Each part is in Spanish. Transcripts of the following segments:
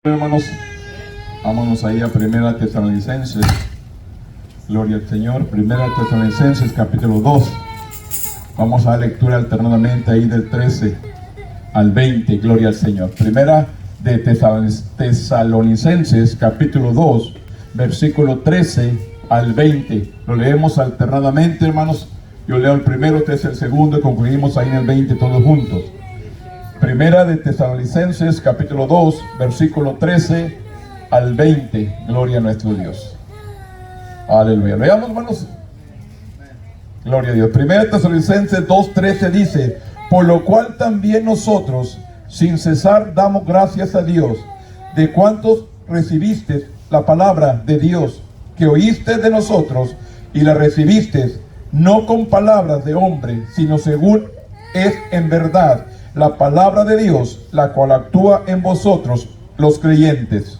Hermanos, vámonos ahí a Primera Tesalonicenses. Gloria al Señor. Primera Tesalonicenses capítulo 2. Vamos a dar lectura alternadamente ahí del 13 al 20. Gloria al Señor. Primera de Tesalonicenses capítulo 2, versículo 13 al 20. Lo leemos alternadamente, hermanos. Yo leo el primero, usted es el segundo y concluimos ahí en el 20 todos juntos. Primera de Tesalonicenses capítulo 2, versículo 13 al 20. Gloria a nuestro Dios. Aleluya. Leamos, hermanos. Gloria a Dios. Primera de Tesalonicenses 2:13 dice: por lo cual también nosotros, sin cesar, damos gracias a Dios, de cuantos recibiste la palabra de Dios, que oíste de nosotros, y la recibiste, no con palabras de hombre, sino según es en verdad la palabra de Dios, la cual actúa en vosotros, los creyentes.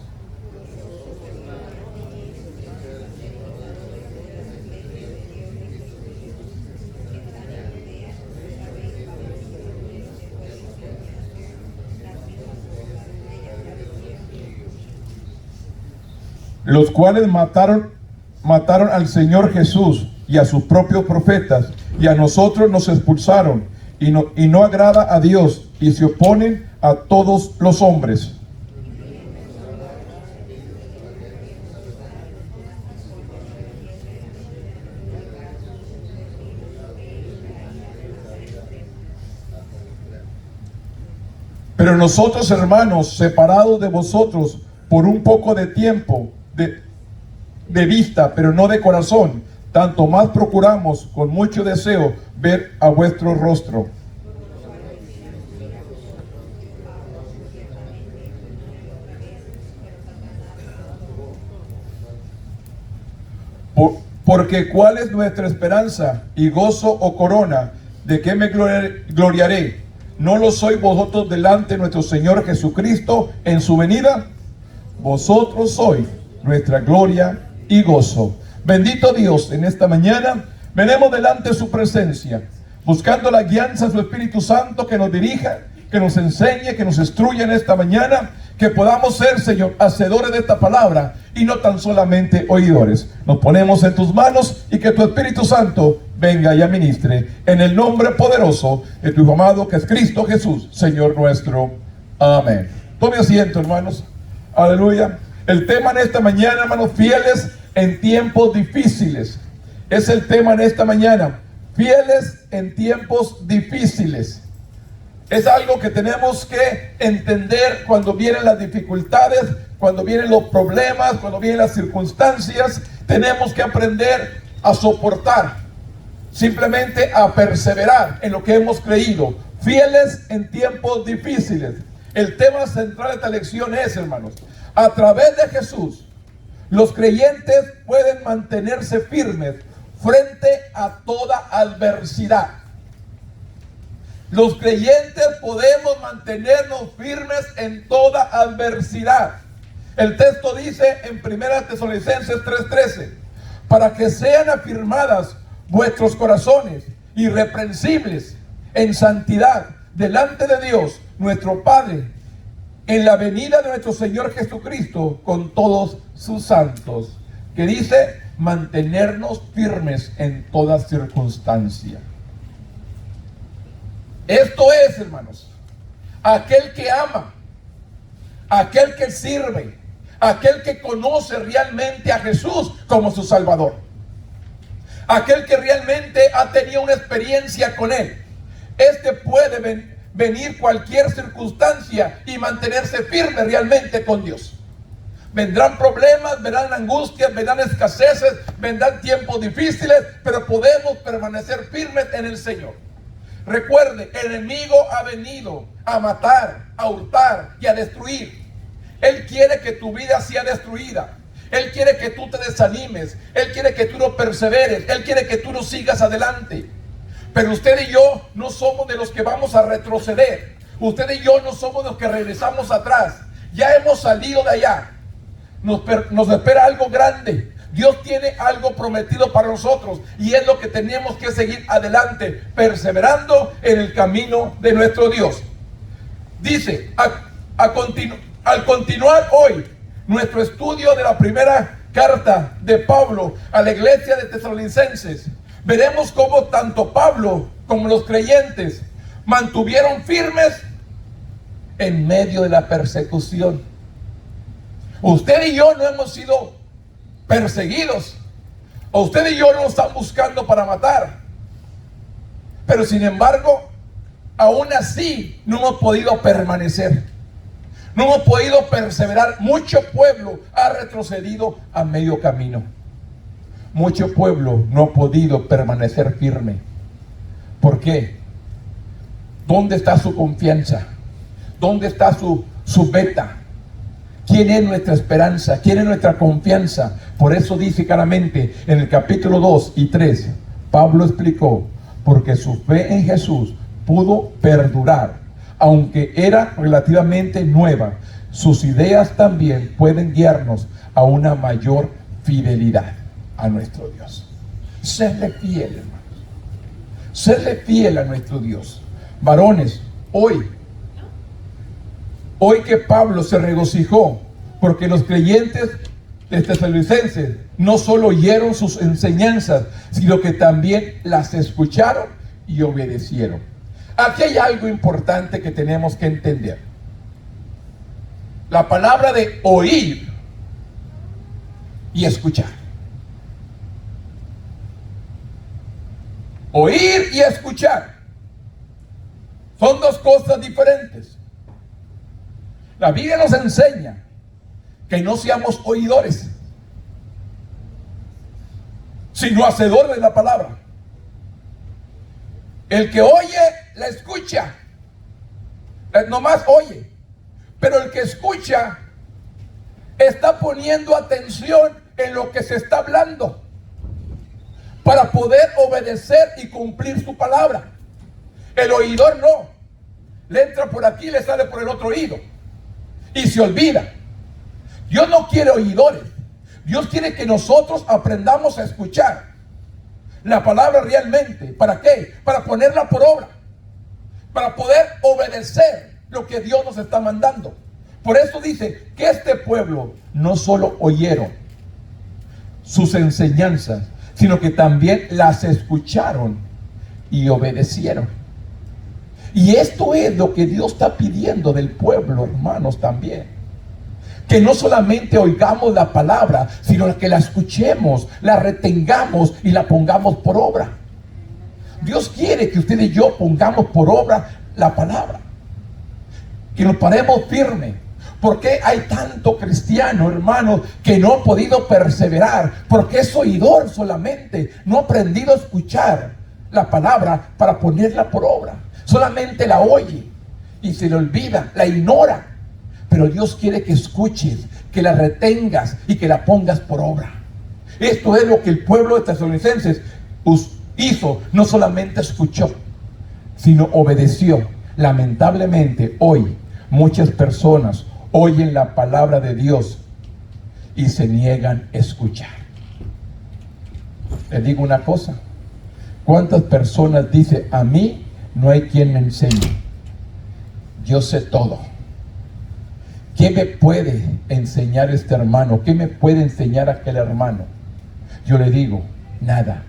Los cuales mataron al Señor Jesús y a sus propios profetas, y a nosotros nos expulsaron, y no agrada a Dios, y se oponen a todos los hombres. Pero nosotros, hermanos, separados de vosotros por un poco de tiempo, de vista, pero no de corazón, tanto más procuramos con mucho deseo ver a vuestro rostro. Porque ¿cuál es nuestra esperanza y gozo o corona? ¿De qué me gloriaré? ¿No lo sois vosotros delante de nuestro Señor Jesucristo en su venida? Vosotros sois nuestra gloria y gozo. Bendito Dios, en esta mañana venimos delante de su presencia, buscando la guianza de su Espíritu Santo, que nos dirija, que nos enseñe, que nos instruya en esta mañana, que podamos ser, Señor, hacedores de esta palabra y no tan solamente oidores. Nos ponemos en tus manos y que tu Espíritu Santo venga y administre en el nombre poderoso de tu Hijo amado, que es Cristo Jesús, Señor nuestro. Amén. Tome asiento, hermanos. Aleluya. El tema en esta mañana, hermanos, fieles en tiempos difíciles. Es el tema en esta mañana. Fieles en tiempos difíciles. Es algo que tenemos que entender cuando vienen las dificultades, cuando vienen los problemas, cuando vienen las circunstancias. Tenemos que aprender a soportar, simplemente a perseverar en lo que hemos creído. Fieles en tiempos difíciles. El tema central de esta lección es, hermanos, a través de Jesús, los creyentes pueden mantenerse firmes frente a toda adversidad. Los creyentes podemos mantenernos firmes en toda adversidad. El texto dice en 1 Tesalonicenses 3:13: para que sean afirmadas vuestros corazones, irreprensibles en santidad delante de Dios nuestro Padre, en la venida de nuestro Señor Jesucristo con todos sus santos. Que dice mantenernos firmes en toda circunstancia. Esto es, hermanos, aquel que ama, aquel que sirve, aquel que conoce realmente a Jesús como su Salvador, aquel que realmente ha tenido una experiencia con Él. Este puede venir cualquier circunstancia y mantenerse firme realmente con Dios. Vendrán problemas, vendrán angustias, vendrán escaseces, vendrán tiempos difíciles, pero podemos permanecer firmes en el Señor. Recuerde, el enemigo ha venido a matar, a hurtar y a destruir. Él quiere que tu vida sea destruida. Él quiere que tú te desanimes. Él quiere que tú no perseveres. Él quiere que tú no sigas adelante. Pero usted y yo no somos de los que vamos a retroceder. Usted y yo no somos de los que regresamos atrás. Ya hemos salido de allá. Nos espera algo grande. Dios tiene algo prometido para nosotros y es lo que tenemos que seguir adelante, perseverando en el camino de nuestro Dios. Dice, Al continuar hoy nuestro estudio de la primera carta de Pablo a la iglesia de Tesalonicenses, veremos cómo tanto Pablo como los creyentes mantuvieron firmes en medio de la persecución. Usted y yo no hemos sido perseguidos. Usted y yo no nos están buscando para matar. Pero sin embargo, aún así no hemos podido permanecer. No hemos podido perseverar. Mucho pueblo ha retrocedido a medio camino. Mucho pueblo no ha podido permanecer firme. ¿Por qué? ¿Dónde está su confianza? ¿Dónde está su beta? ¿Quién es nuestra esperanza? ¿Quién es nuestra confianza? Por eso dice claramente en el capítulo 2 y 3, Pablo explicó, porque su fe en Jesús pudo perdurar, aunque era relativamente nueva. Sus ideas también pueden guiarnos a una mayor fidelidad a nuestro Dios. Serle fiel, hermanos. Serle fiel a nuestro Dios. Varones, hoy que Pablo se regocijó porque los creyentes de Tesalonicenses no solo oyeron sus enseñanzas, sino que también las escucharon y obedecieron. Aquí hay algo importante que tenemos que entender. La palabra de oír y escuchar. Oír y escuchar son dos cosas diferentes. La Biblia nos enseña que no seamos oidores, sino hacedores de la palabra. El que oye, la escucha. Nomás oye. Pero el que escucha está poniendo atención en lo que se está hablando para poder obedecer y cumplir su palabra. El oidor no. Le entra por aquí y le sale por el otro oído. Y se olvida. Dios no quiere oidores. Dios quiere que nosotros aprendamos a escuchar la palabra realmente. ¿Para qué? Para ponerla por obra. Para poder obedecer lo que Dios nos está mandando. Por eso dice que este pueblo no solo oyeron sus enseñanzas, sino que también las escucharon y obedecieron. Y esto es lo que Dios está pidiendo del pueblo, hermanos, también. Que no solamente oigamos la palabra, sino que la escuchemos, la retengamos y la pongamos por obra. Dios quiere que usted y yo pongamos por obra la palabra. Que nos paremos firmes. ¿Por qué hay tanto cristiano, hermanos, que no ha podido perseverar? Porque es oidor solamente. No ha aprendido a escuchar la palabra para ponerla por obra. Solamente la oye y se le olvida, la ignora. Pero Dios quiere que escuches, que la retengas y que la pongas por obra. Esto es lo que el pueblo de Tesalonicenses hizo. No solamente escuchó, sino obedeció. Lamentablemente hoy muchas personas oyen la palabra de Dios y se niegan a escuchar. Les digo una cosa. ¿Cuántas personas dicen: a mí no hay quien me enseñe? Yo sé todo. ¿Qué me puede enseñar este hermano? ¿Qué me puede enseñar aquel hermano? Yo le digo: nada.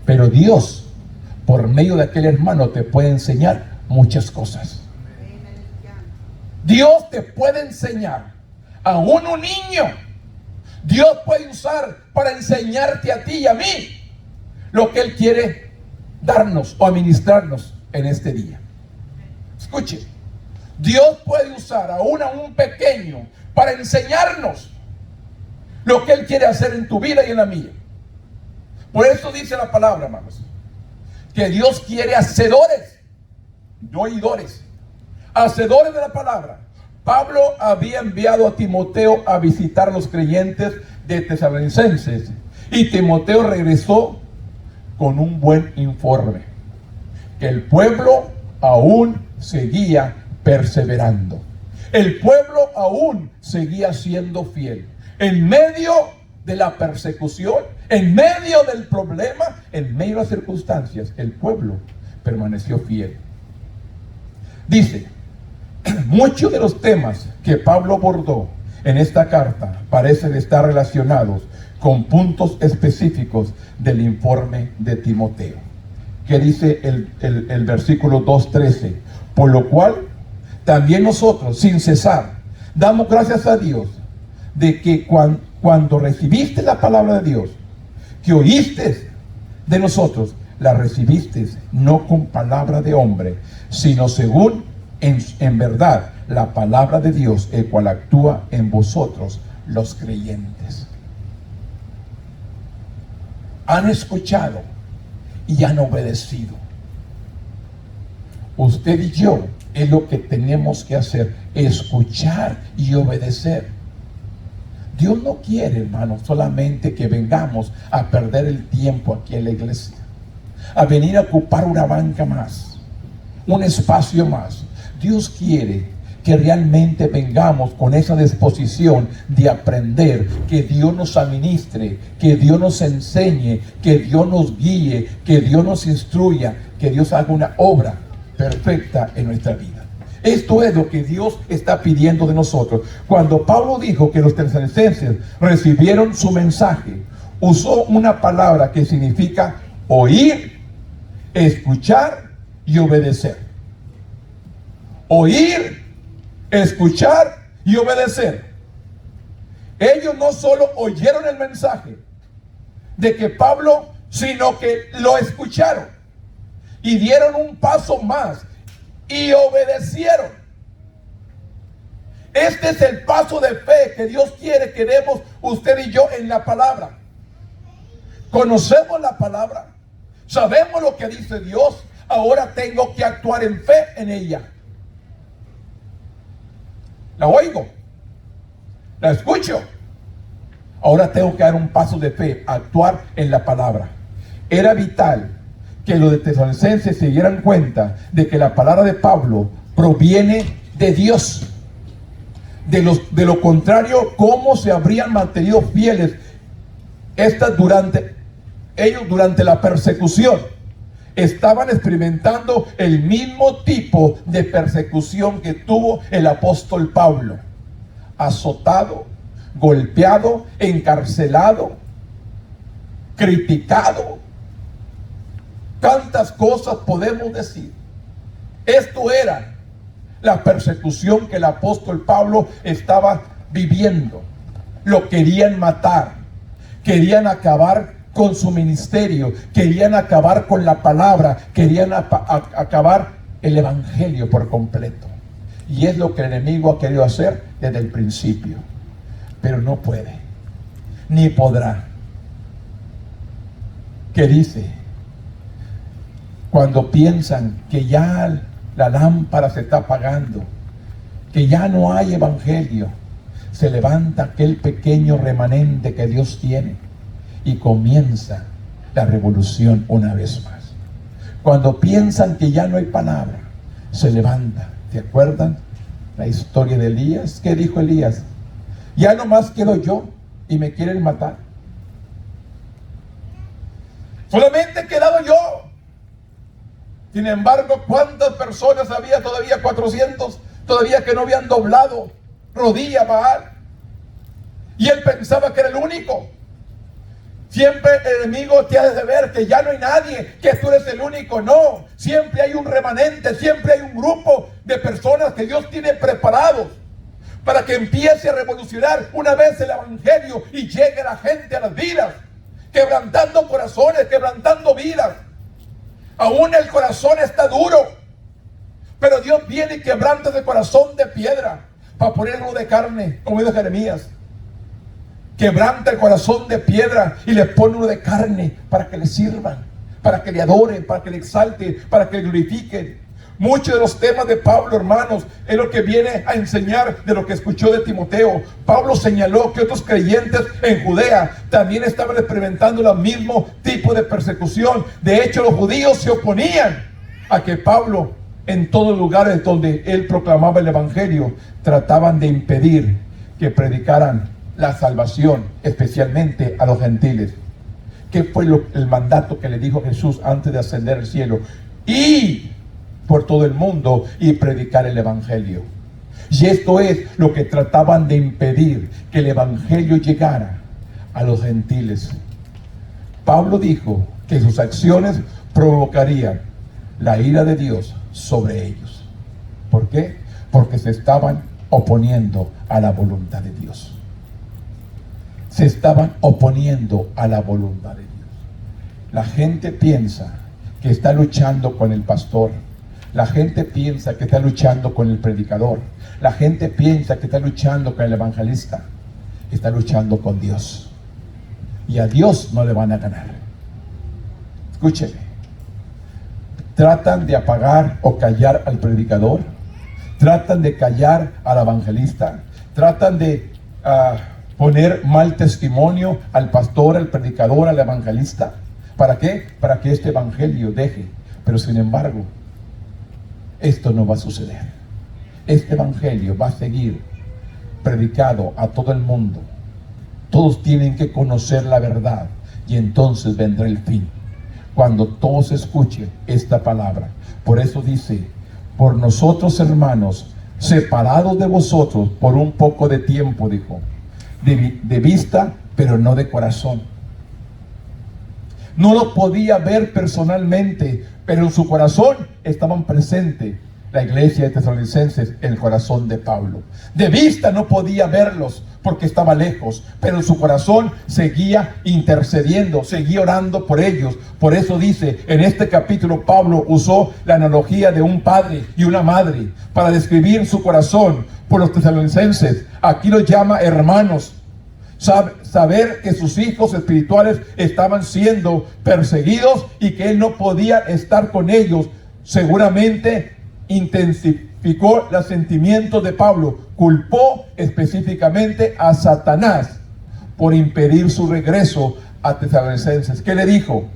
Pero Dios, por medio de aquel hermano, te puede enseñar muchas cosas. Dios te puede enseñar. Aún un niño, Dios puede usar para enseñarte a ti y a mí lo que Él quiere darnos o administrarnos en este día. Escuche, Dios puede usar aún a un pequeño para enseñarnos lo que Él quiere hacer en tu vida y en la mía. Por eso dice la palabra, hermanos, que Dios quiere hacedores, no oidores. Hacedores de la palabra. Pablo había enviado a Timoteo a visitar a los creyentes de Tesalonicenses, y Timoteo regresó con un buen informe, que el pueblo aún seguía perseverando. El pueblo aún seguía siendo fiel. En medio de la persecución, en medio del problema, en medio de las circunstancias, el pueblo permaneció fiel. Dice Muchos de los temas que Pablo abordó en esta carta parecen estar relacionados con puntos específicos del informe de Timoteo. ¿Qué dice el versículo 2:13? Por lo cual, también nosotros, sin cesar, damos gracias a Dios de que cuando recibiste la palabra de Dios, que oíste de nosotros, la recibiste no con palabra de hombre, sino según en verdad la palabra de Dios, el cual actúa en vosotros los creyentes. Han escuchado y han obedecido. Usted y yo es lo que tenemos que hacer, escuchar y obedecer. Dios no quiere, hermanos, solamente que vengamos a perder el tiempo aquí en la iglesia, a venir a ocupar una banca más, un espacio más. Dios quiere que realmente vengamos con esa disposición de aprender, que Dios nos administre, que Dios nos enseñe, que Dios nos guíe, que Dios nos instruya, que Dios haga una obra perfecta en nuestra vida. Esto es lo que Dios está pidiendo de nosotros. Cuando Pablo dijo que los tesalonicenses recibieron su mensaje, usó una palabra que significa oír, escuchar y obedecer. Oír, escuchar y obedecer. Ellos no solo oyeron el mensaje de que Pablo, sino que lo escucharon y dieron un paso más y obedecieron. Este es el paso de fe que Dios quiere que demos usted y yo en la palabra. Conocemos la palabra, sabemos lo que dice Dios, ahora tengo que actuar en fe en ella. La oigo, la escucho, ahora tengo que dar un paso de fe, actuar en la palabra. Era vital que los de tesalonicenses se dieran cuenta de que la palabra de Pablo proviene de Dios. De lo contrario, ¿cómo se habrían mantenido fieles ellos durante la persecución? Estaban experimentando el mismo tipo de persecución que tuvo el apóstol Pablo. Azotado, golpeado, encarcelado, criticado. Tantas cosas podemos decir. Esto era la persecución que el apóstol Pablo estaba viviendo. Lo querían matar, querían acabar con su ministerio, querían acabar con la palabra, querían acabar el evangelio por completo. Y es lo que el enemigo ha querido hacer desde el principio, pero no puede, ni podrá. ¿Qué dice? Cuando piensan que ya la lámpara se está apagando, que ya no hay evangelio, se levanta aquel pequeño remanente que Dios tiene y comienza la revolución una vez más. Cuando piensan que ya no hay palabra, se levanta. ¿Te acuerdan la historia de Elías? ¿Qué dijo Elías? Ya nomás quedo yo y me quieren matar. Solamente he quedado yo. Sin embargo, ¿cuántas personas había todavía? 400 todavía que no habían doblado rodilla a Baal. Y él pensaba que era el único. Siempre el enemigo te hace ver que ya no hay nadie, que tú eres el único. No, siempre hay un remanente, siempre hay un grupo de personas que Dios tiene preparados para que empiece a revolucionar una vez el evangelio y llegue la gente a las vidas, quebrantando corazones, quebrantando vidas. Aún el corazón está duro, pero Dios viene y quebranta ese corazón de piedra para ponerlo de carne, como dijo Jeremías. Quebranta el corazón de piedra y le pone uno de carne para que le sirvan, para que le adoren, para que le exalten, para que le glorifiquen. Muchos de los temas de Pablo, hermanos, es lo que viene a enseñar de lo que escuchó de Timoteo. Pablo señaló que otros creyentes en Judea también estaban experimentando el mismo tipo de persecución. De hecho, los judíos se oponían a que Pablo, en todos los lugares donde él proclamaba el evangelio, trataban de impedir que predicaran la salvación, especialmente a los gentiles. ¿Qué fue el mandato que le dijo Jesús antes de ascender al cielo? Y por todo el mundo y predicar el evangelio. Y esto es lo que trataban de impedir, que el evangelio llegara a los gentiles. Pablo dijo que sus acciones provocarían la ira de Dios sobre ellos. ¿Por qué? Porque se estaban oponiendo a la voluntad de Dios. Se estaban oponiendo a la voluntad de Dios. La gente piensa que está luchando con el pastor. La gente piensa que está luchando con el predicador. La gente piensa que está luchando con el evangelista. Está luchando con Dios. Y a Dios no le van a ganar. Escúcheme. Tratan de apagar o callar al predicador. Tratan de callar al evangelista. Tratan de poner mal testimonio al pastor, al predicador, al evangelista. ¿Para qué? Para que este evangelio deje. Pero sin embargo, esto no va a suceder. Este evangelio va a seguir predicado a todo el mundo. Todos tienen que conocer la verdad y entonces vendrá el fin. Cuando todos escuchen esta palabra. Por eso dice, por nosotros hermanos, separados de vosotros por un poco de tiempo, dijo, de vista, pero no de corazón. No los podía ver personalmente, pero en su corazón estaban presentes la iglesia de Tesalonicenses, el corazón de Pablo. De vista no podía verlos porque estaba lejos, pero en su corazón seguía intercediendo, seguía orando por ellos. Por eso dice, en este capítulo Pablo usó la analogía de un padre y una madre para describir su corazón por los tesalonicenses. Aquí los llama hermanos. Saber que sus hijos espirituales estaban siendo perseguidos y que él no podía estar con ellos, seguramente intensificó los sentimientos de Pablo. Culpó específicamente a Satanás por impedir su regreso a Tesalonicenses. ¿Qué le dijo?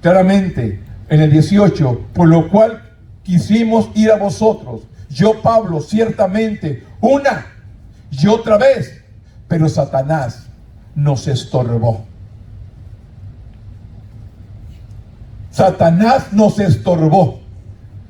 Claramente en el 18, por lo cual quisimos ir a vosotros, yo Pablo, ciertamente una y otra vez, pero Satanás nos estorbó. Satanás nos estorbó.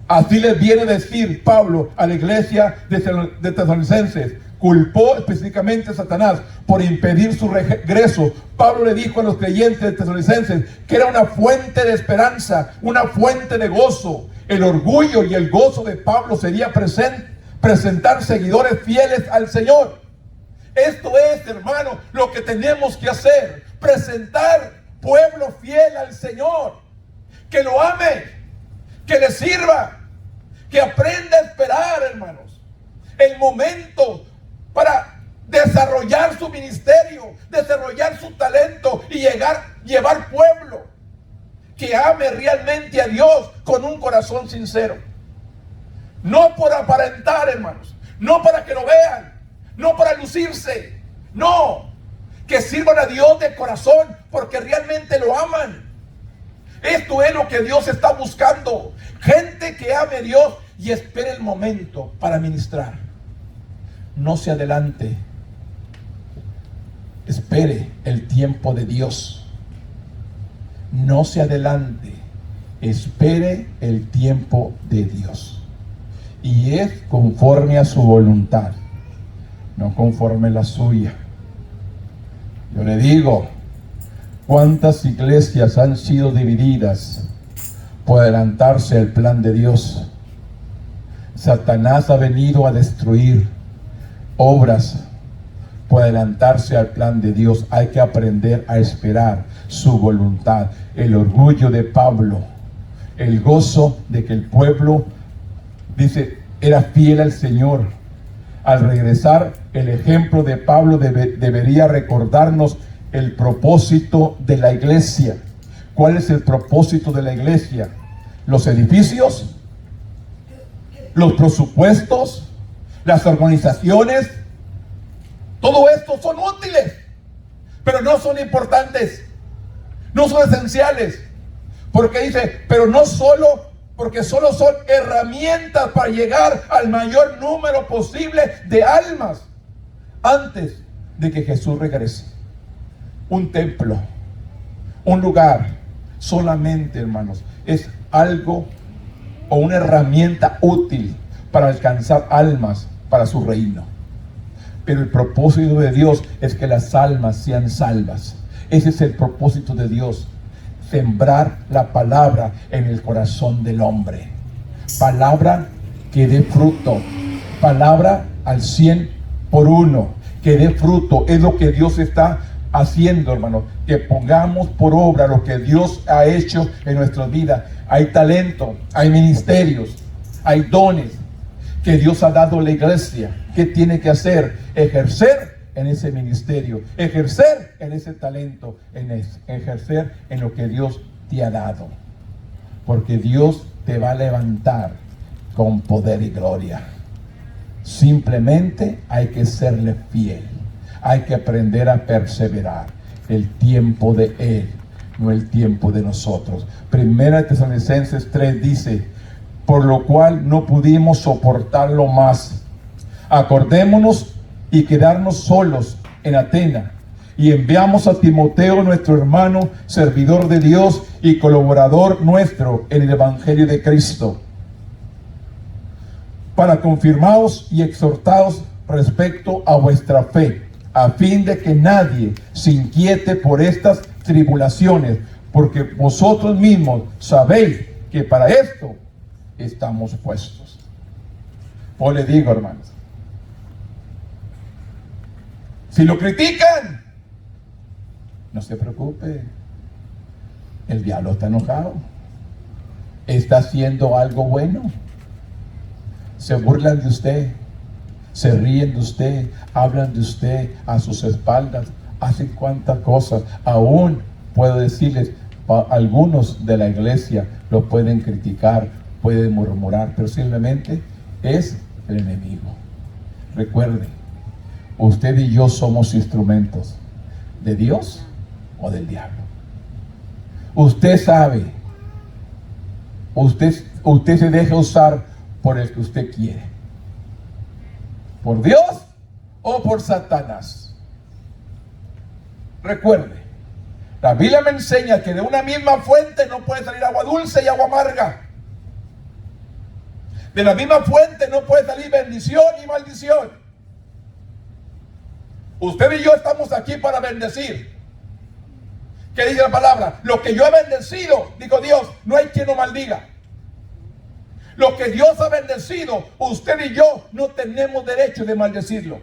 Así les viene a decir Pablo a la iglesia de Tesalonicenses. Culpó específicamente a Satanás por impedir su regreso. Pablo le dijo a los creyentes de Tesalonicenses que era una fuente de esperanza, una fuente de gozo. El orgullo y el gozo de Pablo sería presentar seguidores fieles al Señor. Esto es, hermano, lo que tenemos que hacer. Presentar pueblo fiel al Señor. Que lo ame, que le sirva, que aprenda a esperar, hermanos, el momento para desarrollar su ministerio, desarrollar su talento y llevar pueblo, que ame realmente a Dios con un corazón sincero. No por aparentar, hermanos, no para que lo vean, no para lucirse, no, que sirvan a Dios de corazón porque realmente lo aman. Esto es lo que Dios está buscando. Gente que ame a Dios y espere el momento para ministrar. No se adelante. Espere el tiempo de Dios. No se adelante. Espere el tiempo de Dios. Y es conforme a su voluntad, no conforme a la suya. Yo le digo, ¿cuántas iglesias han sido divididas por adelantarse al plan de Dios? Satanás ha venido a destruir obras por adelantarse al plan de Dios. Hay que aprender a esperar su voluntad. El orgullo de Pablo, el gozo de que el pueblo, dice, era fiel al Señor. Al regresar, el ejemplo de Pablo debería recordarnos el propósito de la iglesia. ¿Cuál es el propósito de la iglesia? Los edificios, los presupuestos, las organizaciones, todo esto son útiles, pero no son importantes, no son esenciales, porque dice, pero no solo, porque solo son herramientas para llegar al mayor número posible de almas antes de que Jesús regrese. Un templo, un lugar, solamente, hermanos, es algo o una herramienta útil para alcanzar almas para su reino. Pero el propósito de Dios es que las almas sean salvas. Ese es el propósito de Dios. Sembrar la palabra en el corazón del hombre. Palabra que dé fruto. Palabra al 100 por 1. Que dé fruto. Es lo que Dios está haciendo, hermano. Que pongamos por obra lo que Dios ha hecho en nuestras vidas. Hay talento, hay ministerios, hay dones que Dios ha dado a la iglesia. ¿Qué tiene que hacer? Ejercer en ese ministerio, ejercer en ese talento, ejercer en lo que Dios te ha dado. Porque Dios te va a levantar con poder y gloria. Simplemente hay que serle fiel. Hay que aprender a perseverar. El tiempo de Él, no el tiempo de nosotros. Primera Tesalonicenses 3 dice: por lo cual no pudimos soportarlo más. Acordémonos y quedarnos solos en Atenas. Y enviamos a Timoteo, nuestro hermano, servidor de Dios y colaborador nuestro en el Evangelio de Cristo, para confirmaros y exhortaros respecto a vuestra fe, a fin de que nadie se inquiete por estas tribulaciones, porque vosotros mismos sabéis que para esto estamos puestos. Os le digo, hermanos, si lo critican, no se preocupe. El diablo está enojado. Está haciendo algo bueno. Se burlan de usted, se ríen de usted, hablan de usted a sus espaldas, hacen cuantas cosas. Aún puedo decirles, algunos de la iglesia lo pueden criticar, pueden murmurar, pero simplemente es el enemigo. Recuerde, usted y yo somos instrumentos de Dios o del diablo. Usted sabe, usted se deja usar por el que usted quiere, por Dios o por Satanás. Recuerde, la Biblia me enseña que de una misma fuente no puede salir agua dulce y agua amarga. De la misma fuente no puede salir bendición y maldición. Usted y yo estamos aquí para bendecir. ¿Qué dice la palabra? Lo que yo he bendecido, dijo Dios, no hay quien lo maldiga. Lo que Dios ha bendecido, usted y yo no tenemos derecho de maldecirlo.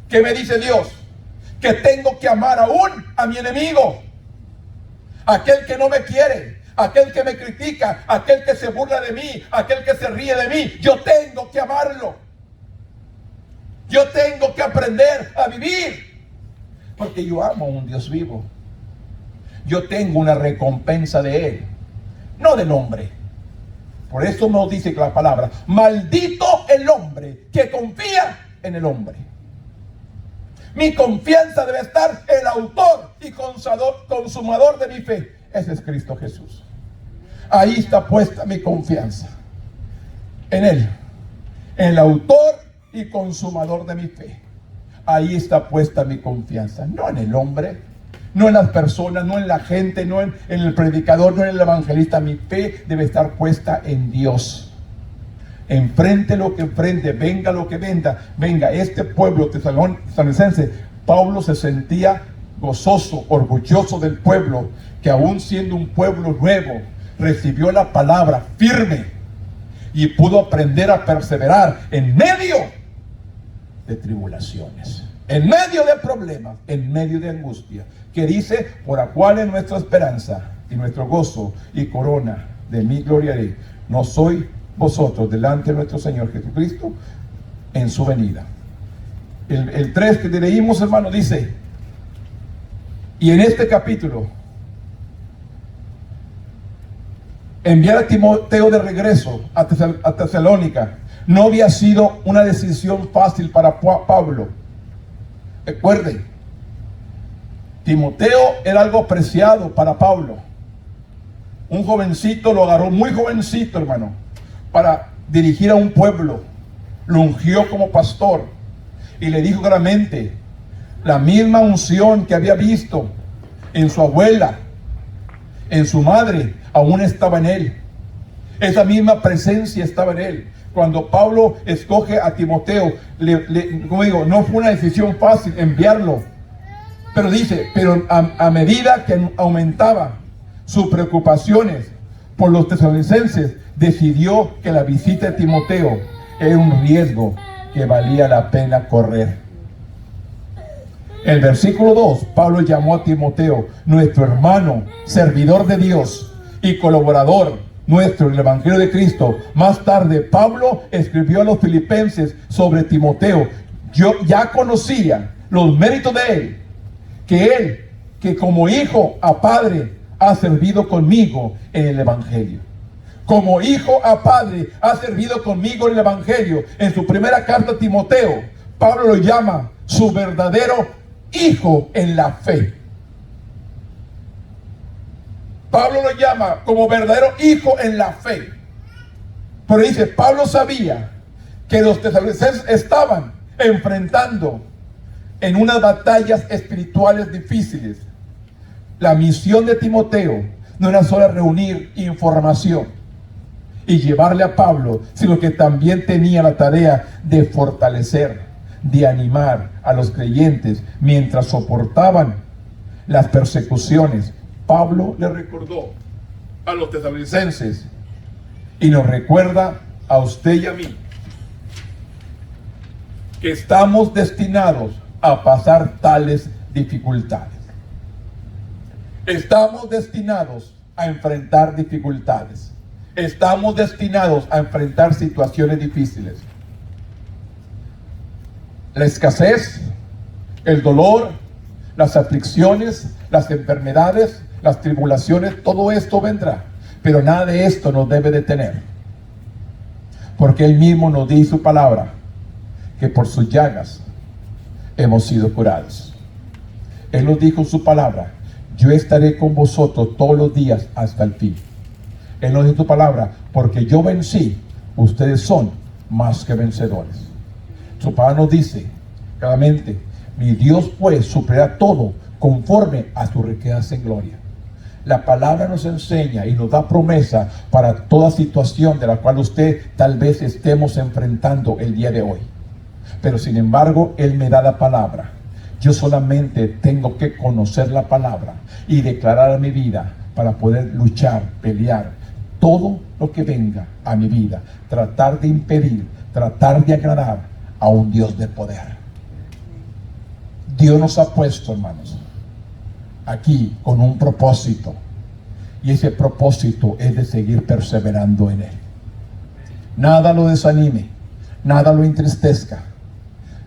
¿Qué me dice Dios? Que tengo que amar aún a mi enemigo, aquel que no me quiere, aquel que me critica, aquel que se burla de mí, aquel que se ríe de mí. Yo tengo que amarlo. Yo tengo que aprender a vivir, porque yo amo a un Dios vivo. Yo tengo una recompensa de Él, no del hombre. Por eso nos dice la palabra: maldito el hombre que confía en el hombre. Mi confianza debe estar en el autor y consumador de mi fe. Ese es Cristo Jesús. Ahí está puesta mi confianza, en Él, en el autor y consumador de mi fe. Ahí está puesta mi confianza, no en el hombre, no en las personas, no en la gente, no en el predicador, no en el evangelista. Mi fe debe estar puesta en Dios. Enfrente lo que enfrente, venga lo que venga. Este pueblo tesalonicense, Pablo se sentía gozoso, orgulloso del pueblo, que aún siendo un pueblo nuevo, recibió la palabra firme y pudo aprender a perseverar en medio de tribulaciones, en medio de problemas, en medio de angustia, que dice: por la cual es nuestra esperanza y nuestro gozo y corona, de mí gloriaré, no soy vosotros delante de nuestro Señor Jesucristo en su venida. El 3 que leímos, hermano, dice: y en este capítulo, enviar a Timoteo de regreso a Tesalónica no había sido una decisión fácil para Pablo. Recuerden, Timoteo era algo preciado para Pablo. Un jovencito, lo agarró muy jovencito, hermano, para dirigir a un pueblo. Lo ungió como pastor y le dijo claramente: la misma unción que había visto en su abuela, en su madre, aún estaba en él. Esa misma presencia estaba en él. Cuando Pablo escoge a Timoteo, como digo, no fue una decisión fácil enviarlo. Pero dice, pero a medida que aumentaba sus preocupaciones por los tesalonicenses, decidió que la visita de Timoteo era un riesgo que valía la pena correr. En el versículo 2, Pablo llamó a Timoteo, nuestro hermano, servidor de Dios y colaborador nuestro en el Evangelio de Cristo. Más tarde, Pablo escribió a los filipenses sobre Timoteo. Yo ya conocía los méritos de él, que como hijo a padre ha servido conmigo en el Evangelio. Como hijo a padre ha servido conmigo en el Evangelio. En su primera carta a Timoteo, Pablo lo llama su verdadero hijo en la fe. Pablo lo llama como verdadero hijo en la fe. Pero dice, Pablo sabía que los tesalonicenses estaban enfrentando en unas batallas espirituales difíciles. La misión de Timoteo no era solo reunir información y llevarle a Pablo, sino que también tenía la tarea de fortalecer, de animar a los creyentes mientras soportaban las persecuciones. Pablo le recordó a los tesalonicenses y nos recuerda a usted y a mí que estamos destinados a pasar tales dificultades. Estamos destinados a enfrentar dificultades. Estamos destinados a enfrentar situaciones difíciles. La escasez, el dolor, las aflicciones, las enfermedades, las tribulaciones, todo esto vendrá. Pero nada de esto nos debe detener. Porque Él mismo nos dice su palabra, que por sus llagas hemos sido curados. Él nos dijo en su palabra, yo estaré con vosotros todos los días hasta el fin. Él nos dijo su palabra, porque yo vencí, ustedes son más que vencedores. Su palabra nos dice claramente, mi Dios pues suplirá todo conforme a sus riquezas en gloria. La palabra nos enseña y nos da promesa para toda situación de la cual usted tal vez estemos enfrentando el día de hoy. Pero sin embargo, Él me da la palabra. Yo solamente tengo que conocer la palabra y declarar a mi vida para poder luchar, pelear todo lo que venga a mi vida. Tratar de impedir, tratar de agradar a un Dios de poder. Dios nos ha puesto, hermanos, aquí con un propósito. Y ese propósito es de seguir perseverando en Él. Nada lo desanime, nada lo entristezca.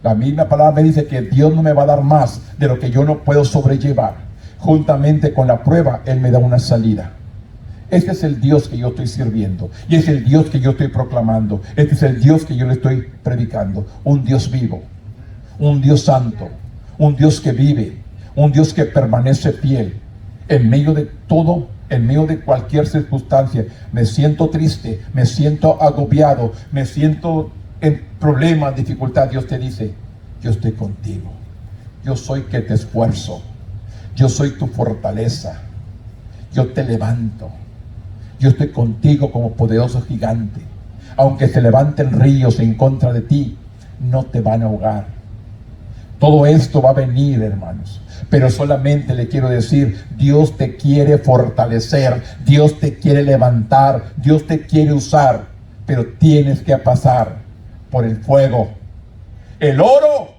La misma palabra me dice que Dios no me va a dar más de lo que yo no puedo sobrellevar. Juntamente con la prueba, Él me da una salida. Este es el Dios que yo estoy sirviendo. Y es el Dios que yo estoy proclamando. Este es el Dios que yo le estoy predicando. Un Dios vivo. Un Dios santo. Un Dios que vive. Un Dios que permanece fiel. En medio de todo, en medio de cualquier circunstancia. Me siento triste. Me siento agobiado. Me siento en problemas, dificultad. Dios te dice, yo estoy contigo. Yo soy que te esfuerzo. Yo soy tu fortaleza. Yo te levanto. Yo estoy contigo como poderoso gigante. Aunque se levanten ríos en contra de ti, no te van a ahogar. Todo esto va a venir, hermanos. Pero solamente le quiero decir, Dios te quiere fortalecer. Dios te quiere levantar. Dios te quiere usar. Pero tienes que pasar por el fuego. El oro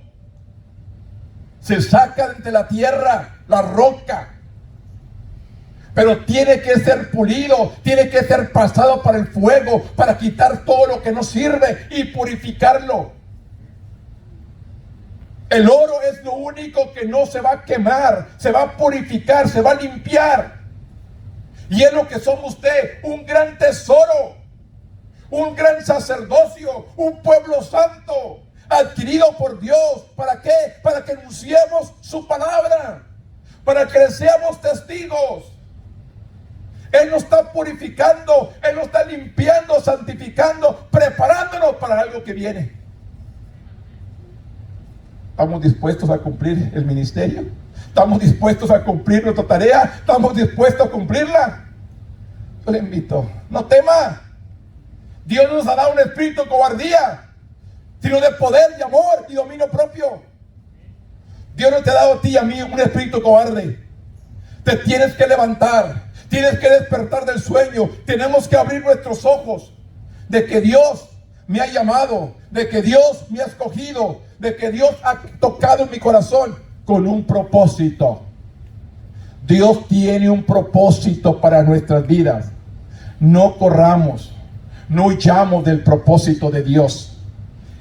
se saca de la tierra, la roca. Pero tiene que ser pulido, tiene que ser pasado por el fuego para quitar todo lo que no sirve y purificarlo. El oro es lo único que no se va a quemar, se va a purificar, se va a limpiar. Y es lo que somos usted, un gran tesoro, un gran sacerdocio, un pueblo santo, adquirido por Dios. ¿Para qué? Para que anunciemos su palabra, para que seamos testigos. Él nos está purificando, Él nos está limpiando, santificando, preparándonos para algo que viene. ¿Estamos dispuestos a cumplir el ministerio? ¿Estamos dispuestos a cumplir nuestra tarea? ¿Estamos dispuestos a cumplirla? Yo le invito, no tema, Dios no nos ha dado un espíritu de cobardía, sino de poder, de amor y dominio propio. Dios no te ha dado a ti y a mí un espíritu cobarde. Te tienes que levantar, tienes que despertar del sueño. Tenemos que abrir nuestros ojos de que Dios me ha llamado, de que Dios me ha escogido, de que Dios ha tocado en mi corazón con un propósito. Dios tiene un propósito para nuestras vidas. No corramos, no huyamos del propósito de Dios.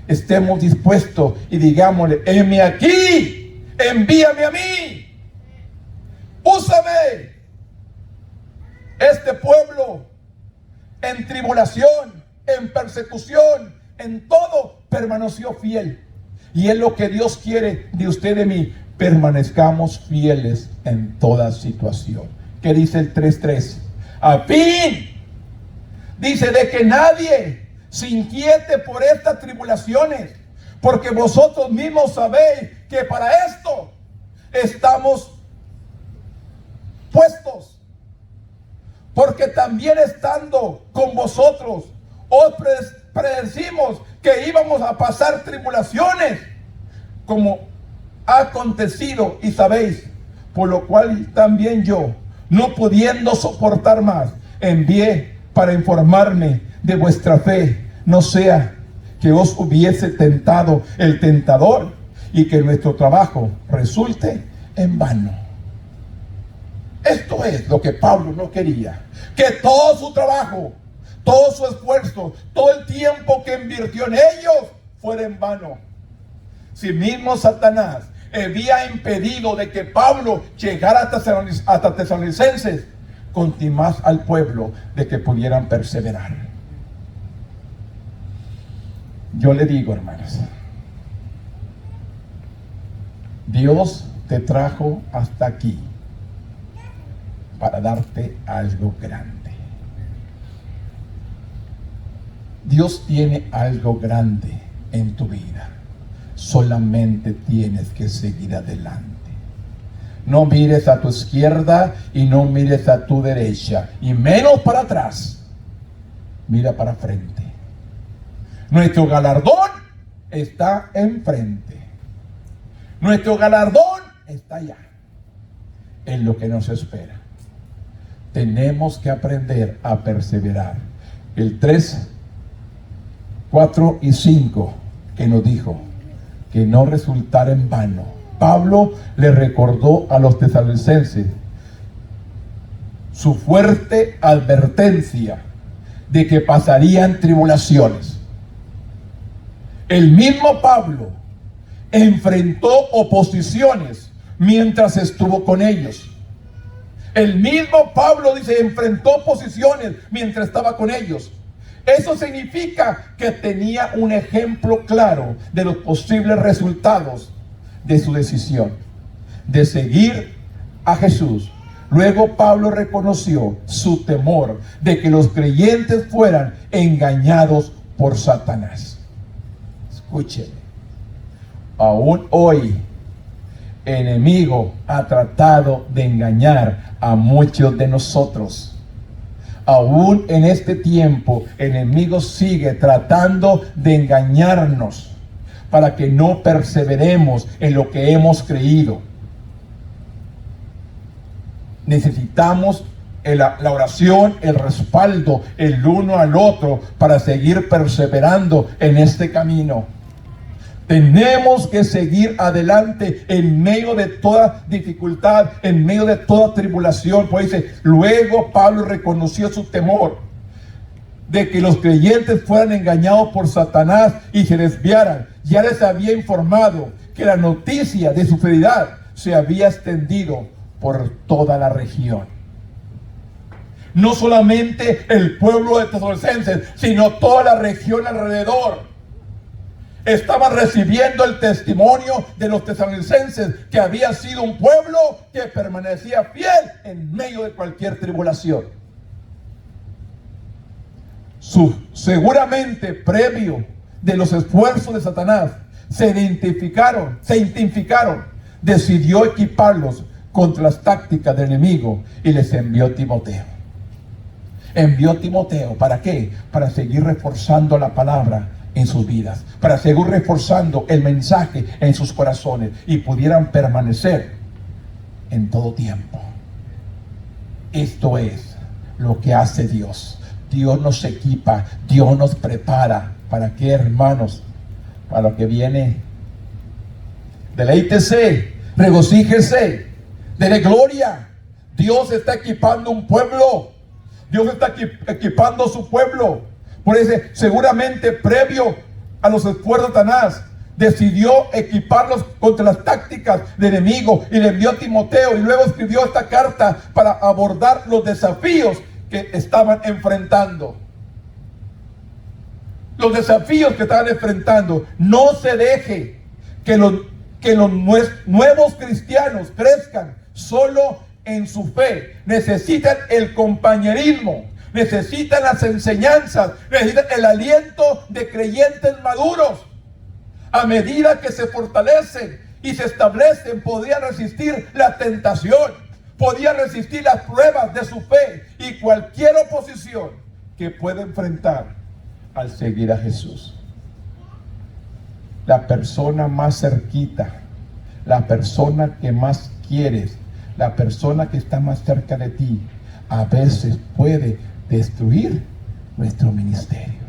Estemos dispuestos y digámosle: heme aquí, envíame a mí, úsame. Este pueblo en tribulación, en persecución, en todo permaneció fiel. Y es lo que Dios quiere de usted y de mí: permanezcamos fieles en toda situación. ¿Qué dice el 3:3? A fin, dice, de que nadie se inquiete por estas tribulaciones, porque vosotros mismos sabéis que para esto estamos puestos. Porque también estando con vosotros os predecimos que íbamos a pasar tribulaciones, como ha acontecido, y sabéis, por lo cual también yo, no pudiendo soportar más, envié para informarme de vuestra fe, no sea que os hubiese tentado el tentador y que nuestro trabajo resulte en vano. Esto es lo que Pablo no quería: que todo su trabajo, todo su esfuerzo, todo el tiempo que invirtió en ellos fuera en vano. Si mismo Satanás había impedido de que Pablo llegara hasta Tesalonicenses, con más al pueblo de que pudieran perseverar. Yo le digo, hermanos, Dios te trajo hasta aquí para darte algo grande. Dios tiene algo grande en tu vida. Solamente tienes que seguir adelante. No mires a tu izquierda y no mires a tu derecha, y menos para atrás. Mira para frente. Nuestro galardón está enfrente. Nuestro galardón está allá, en lo que nos espera. Tenemos que aprender a perseverar. El 3, 4 y 5 que nos dijo que no resultara en vano. Pablo le recordó a los tesalonicenses su fuerte advertencia de que pasarían tribulaciones. El mismo Pablo enfrentó oposiciones mientras estuvo con ellos. El mismo Pablo dice, enfrentó oposiciones mientras estaba con ellos. Eso significa que tenía un ejemplo claro de los posibles resultados de su decisión de seguir a Jesús. Luego Pablo reconoció su temor de que los creyentes fueran engañados por Satanás. Escúcheme, aún hoy el enemigo ha tratado de engañar a muchos de nosotros. Aún en este tiempo el enemigo sigue tratando de engañarnos para que no perseveremos en lo que hemos creído. Necesitamos la oración, el respaldo el uno al otro para seguir perseverando en este camino. Tenemos que seguir adelante en medio de toda dificultad, en medio de toda tribulación. Pues dice, luego Pablo reconoció su temor de que los creyentes fueran engañados por Satanás y se desviaran. Ya les había informado que la noticia de su fidelidad se había extendido por toda la región. No solamente el pueblo de Tesalonicenses, sino toda la región alrededor estaban recibiendo el testimonio de los tesalonicenses, que había sido un pueblo que permanecía fiel en medio de cualquier tribulación. Seguramente previo de los esfuerzos de Satanás se identificaron, decidió equiparlos contra las tácticas del enemigo y les envió Timoteo. envió a Timoteo. ¿Para qué? Para seguir reforzando la palabra en sus vidas, para seguir reforzando el mensaje en sus corazones y pudieran permanecer en todo tiempo. Esto es lo que hace Dios. Dios nos equipa, Dios nos prepara. ¿Para qué, hermanos? Para lo que viene. Deleítese, regocíjese, dele gloria. Dios está equipando un pueblo. Dios está equipando a su pueblo. Por eso, seguramente previo a los esfuerzos de Satanás, decidió equiparlos contra las tácticas del enemigo y le envió a Timoteo, y luego escribió esta carta para abordar los desafíos que estaban enfrentando. Los desafíos que estaban enfrentando. No se deje que los nuevos cristianos crezcan solo en su fe. Necesitan el compañerismo, necesitan las enseñanzas, necesitan el aliento de creyentes maduros. A medida que se fortalecen y se establecen, podrían resistir la tentación, podrían resistir las pruebas de su fe y cualquier oposición que pueda enfrentar al seguir a Jesús. La persona más cerquita, la persona que más quieres, la persona que está más cerca de ti, a veces puede destruir nuestro ministerio.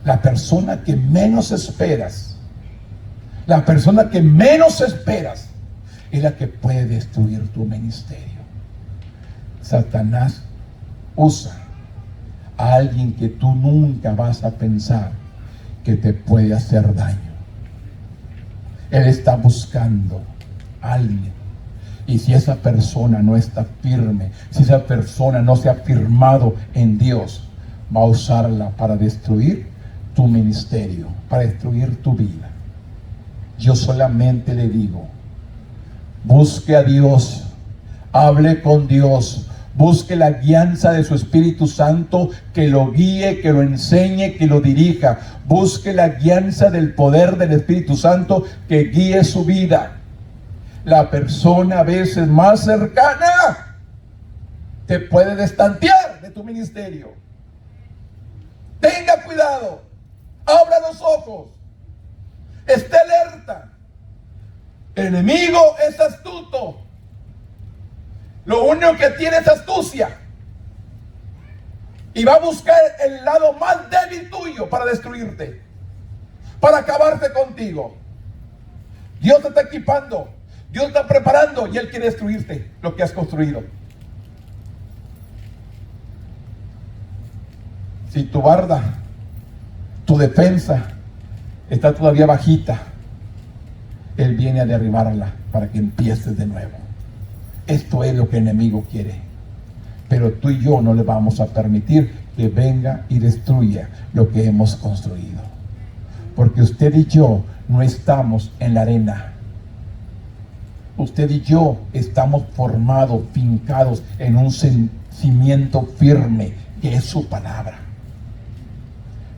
La persona que menos esperas, la persona que menos esperas, es la que puede destruir tu ministerio. Satanás usa a alguien que tú nunca vas a pensar que te puede hacer daño. Él está buscando a alguien. Y si esa persona no está firme, si esa persona no se ha firmado en Dios, va a usarla para destruir tu ministerio, para destruir tu vida. Yo solamente le digo, busque a Dios, hable con Dios, busque la guianza de su Espíritu Santo, que lo guíe, que lo enseñe, que lo dirija. Busque la guianza del poder del Espíritu Santo que guíe su vida. La persona a veces más cercana te puede destantear de tu ministerio. Tenga cuidado, abra los ojos, esté alerta. El enemigo es astuto. Lo único que tiene es astucia. Y va a buscar el lado más débil tuyo para destruirte, para acabarte contigo. Dios te está equipando, Dios te está preparando y Él quiere destruirte lo que has construido. Si tu barda, tu defensa está todavía bajita, Él viene a derribarla para que empieces de nuevo. Esto es lo que el enemigo quiere. Pero tú y yo no le vamos a permitir que venga y destruya lo que hemos construido. Porque usted y yo no estamos en la arena. Usted y yo estamos formados, fincados en un cimiento firme, que es su palabra.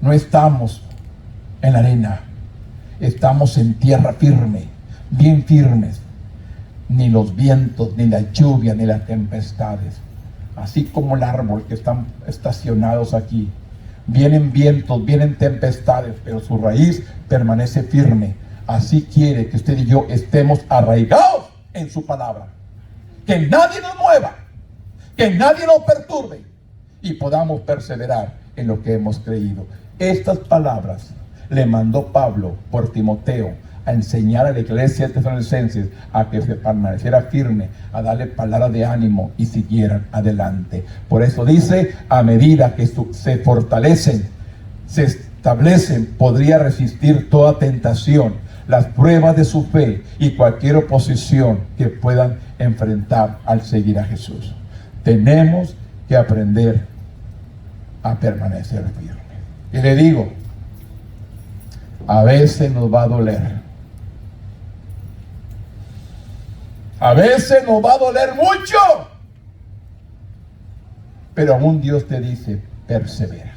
No estamos en la arena. Estamos en tierra firme, bien firmes. Ni los vientos, ni la lluvia, ni las tempestades. Así como el árbol que están estacionados aquí. Vienen vientos, vienen tempestades, pero su raíz permanece firme. Así quiere que usted y yo estemos arraigados en su palabra. Que nadie nos mueva, que nadie nos perturbe y podamos perseverar en lo que hemos creído. Estas palabras le mandó Pablo por Timoteo a enseñar a la iglesia de Tesalonicenses a que se permaneciera firme, a darle palabra de ánimo y siguieran adelante. Por eso dice, a medida que se fortalecen, se establecen, podría resistir toda tentación, las pruebas de su fe y cualquier oposición que puedan enfrentar al seguir a Jesús. Tenemos que aprender a permanecer firmes. Y le digo, a veces nos va a doler. A veces nos va a doler mucho. Pero aún Dios te dice, persevera.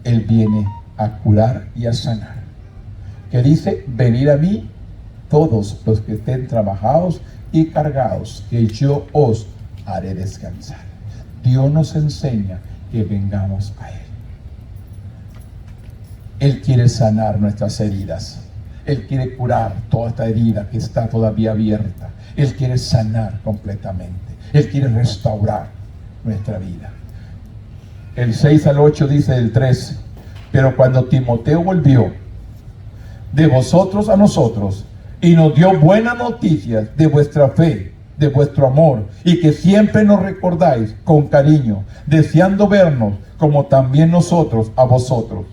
Él viene a curar y a sanar. Que dice, venid a mí todos los que estén trabajados y cargados, que yo os haré descansar. Dios nos enseña que vengamos a Él. Él quiere sanar nuestras heridas. Él quiere curar toda esta herida que está todavía abierta. Él quiere sanar completamente. Él quiere restaurar nuestra vida. El 6 al 8 dice el 13: pero cuando Timoteo volvió de vosotros a nosotros y nos dio buenas noticias de vuestra fe, de vuestro amor, y que siempre nos recordáis con cariño, deseando vernos como también nosotros a vosotros.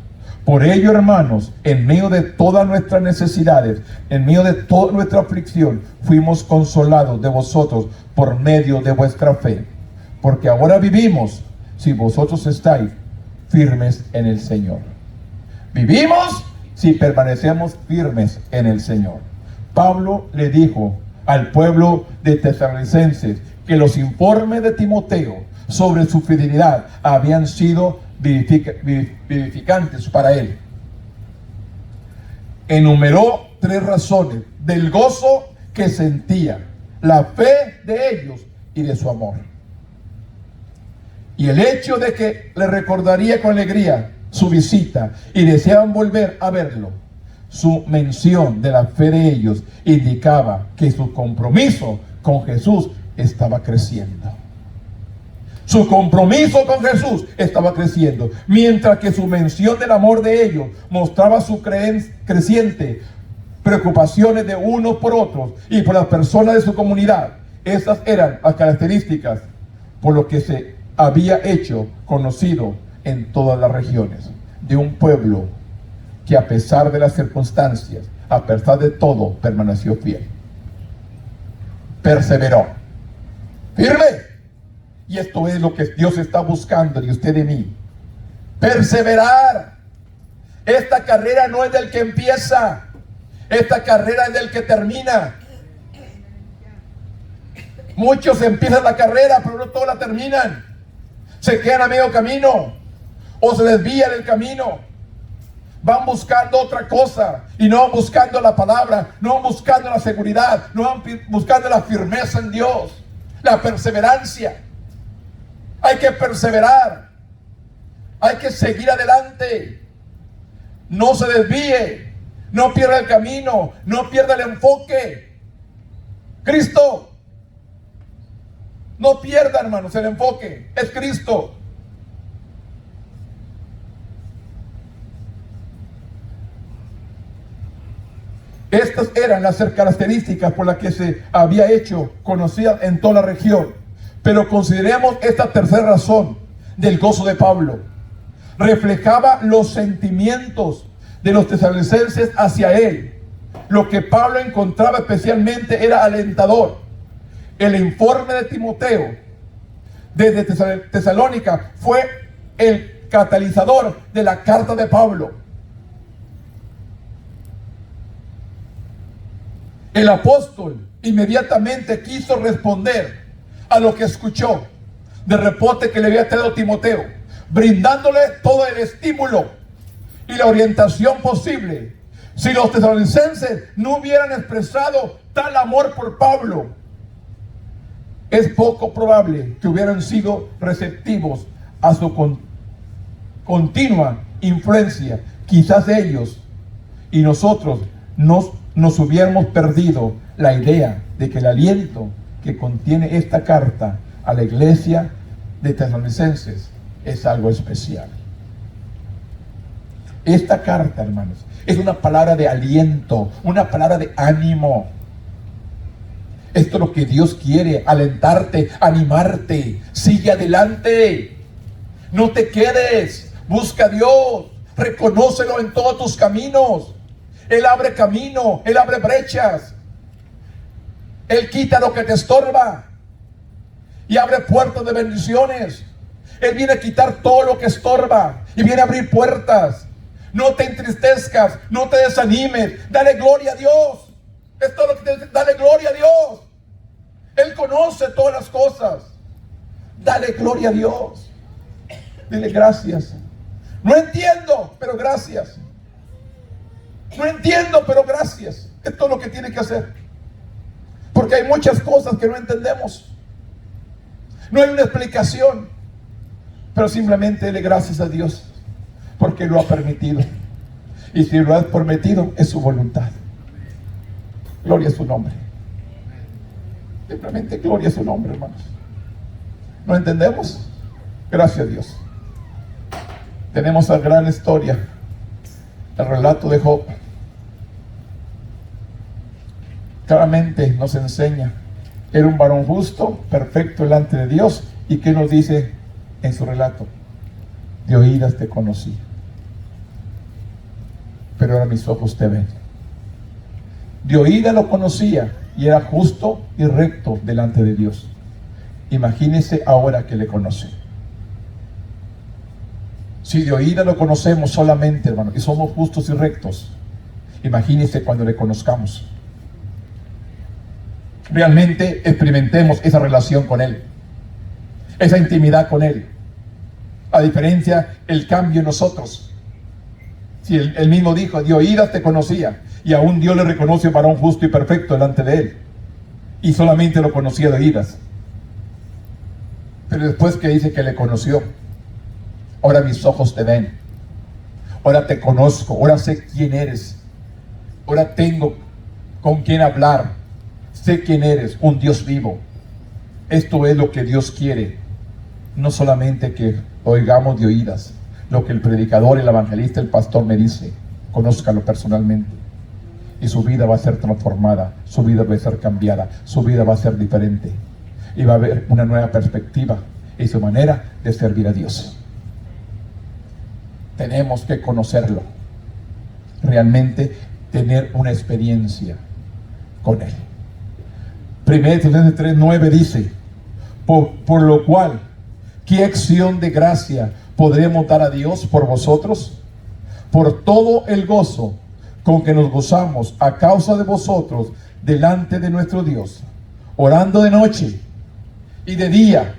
Por ello, hermanos, en medio de todas nuestras necesidades, en medio de toda nuestra aflicción, fuimos consolados de vosotros por medio de vuestra fe. Porque ahora vivimos si vosotros estáis firmes en el Señor. Vivimos si permanecemos firmes en el Señor. Pablo le dijo al pueblo de Tesalonicenses que los informes de Timoteo sobre su fidelidad habían sido vivificantes para él. Enumeró 3 razones del gozo que sentía, la fe de ellos y de su amor. Y el hecho de que le recordaría con alegría su visita y deseaban volver a verlo. Su mención de la fe de ellos indicaba que su compromiso con Jesús estaba creciendo. Su compromiso con Jesús estaba creciendo, mientras que su mención del amor de ellos mostraba su creciente preocupaciones de unos por otros y por las personas de su comunidad. Esas eran las características por lo que se había hecho conocido en todas las regiones, de un pueblo que a pesar de las circunstancias, a pesar de todo, permaneció fiel. Perseveró. Firme. Y esto es lo que Dios está buscando de usted y de mí. Perseverar. Esta carrera no es del que empieza. Esta carrera es del que termina. Muchos empiezan la carrera, pero no todos la terminan. Se quedan a medio camino o se desvían del camino. Van buscando otra cosa y no van buscando la palabra, no van buscando la seguridad, no van buscando la firmeza en Dios, la perseverancia. Hay que perseverar, hay que seguir adelante. No se desvíe, no pierda el camino, no pierda el enfoque. Cristo. No pierda, hermanos, el enfoque. Es Cristo. Estas eran las características por las que se había hecho conocida en toda la región. Pero consideremos esta tercera razón del gozo de Pablo. Reflejaba los sentimientos de los tesalonicenses hacia él. Lo que Pablo encontraba especialmente era alentador. El informe de Timoteo desde Tesalónica fue el catalizador de la carta de Pablo. El apóstol inmediatamente quiso responder a lo que escuchó de reporte que le había traído Timoteo, brindándole todo el estímulo y la orientación posible. Si los tesalonicenses no hubieran expresado tal amor por Pablo, es poco probable que hubieran sido receptivos a su continua influencia. Quizás ellos y nosotros nos hubiéramos perdido la idea de que el aliento que contiene esta carta a la iglesia de Tesalonicenses es algo especial. Esta carta, hermanos, es una palabra de aliento, una palabra de ánimo. Esto es lo que Dios quiere, alentarte, animarte. Sigue adelante. No te quedes. Busca a Dios. Reconócelo en todos tus caminos. Él abre camino, Él abre brechas. Él quita lo que te estorba y abre puertas de bendiciones. Él viene a quitar todo lo que estorba y viene a abrir puertas. No te entristezcas, no te desanimes. Dale gloria a Dios. Es todo lo que dale gloria a Dios. Él conoce todas las cosas. Dale gloria a Dios. Dile gracias. No entiendo, pero gracias. No entiendo, pero gracias. Esto es lo que tiene que hacer. Porque hay muchas cosas que no entendemos. No hay una explicación, pero simplemente dele gracias a Dios porque lo ha permitido. Y si lo ha permitido, es su voluntad. Gloria a su nombre. Simplemente gloria a su nombre, hermanos. ¿No entendemos? Gracias a Dios. Tenemos la gran historia, el relato de Job. Claramente nos enseña, era un varón justo, perfecto delante de Dios. ¿Y qué nos dice en su relato? De oídas te conocí, pero ahora mis ojos te ven. De oídas lo conocía y era justo y recto delante de Dios. Imagínese ahora que le conoce. Si de oídas lo conocemos solamente, hermano, y somos justos y rectos, imagínese cuando le conozcamos. Realmente experimentemos esa relación con Él, esa intimidad con Él. A diferencia, el cambio en nosotros. Si él mismo dijo, de oídas te conocía, y aún Dios le reconoce varón justo y perfecto delante de Él, y solamente lo conocía de oídas. Pero después que dice que le conoció, ahora mis ojos te ven, ahora te conozco, ahora sé quién eres, ahora tengo con quién hablar, sé quién eres, un Dios vivo. Esto es lo que Dios quiere, no solamente que oigamos de oídas, lo que el predicador, el evangelista, el pastor me dice, conózcalo personalmente. Y su vida va a ser transformada, su vida va a ser cambiada, su vida va a ser diferente. Y va a haber una nueva perspectiva y su manera de servir a Dios. Tenemos que conocerlo, realmente tener una experiencia con Él. 1 Tesalonicenses 3:9 dice, por lo cual, ¿qué acción de gracia podremos dar a Dios por vosotros? Por todo el gozo con que nos gozamos a causa de vosotros delante de nuestro Dios, orando de noche y de día,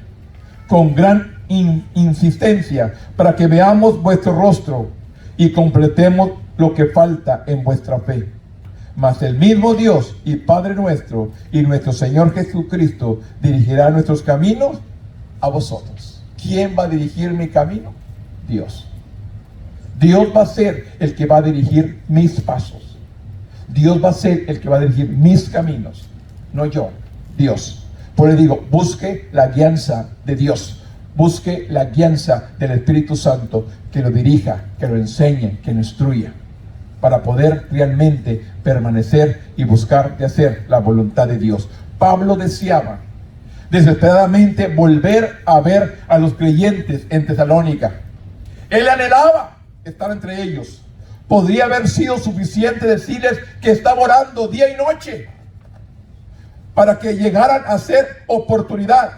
con gran insistencia, para que veamos vuestro rostro y completemos lo que falta en vuestra fe. Mas el mismo Dios y Padre nuestro y nuestro Señor Jesucristo dirigirá nuestros caminos a vosotros. ¿Quién va a dirigir mi camino? Dios. Dios va a ser el que va a dirigir mis pasos. Dios va a ser el que va a dirigir mis caminos, no yo, Dios. Por eso digo, busque la guianza de Dios, busque la guianza del Espíritu Santo, que lo dirija, que lo enseñe, que lo instruya, para poder realmente permanecer y buscar de hacer la voluntad de Dios. Pablo deseaba desesperadamente volver a ver a los creyentes en Tesalónica. Él anhelaba estar entre ellos. Podría haber sido suficiente decirles que estaba orando día y noche para que llegaran a ser oportunidad,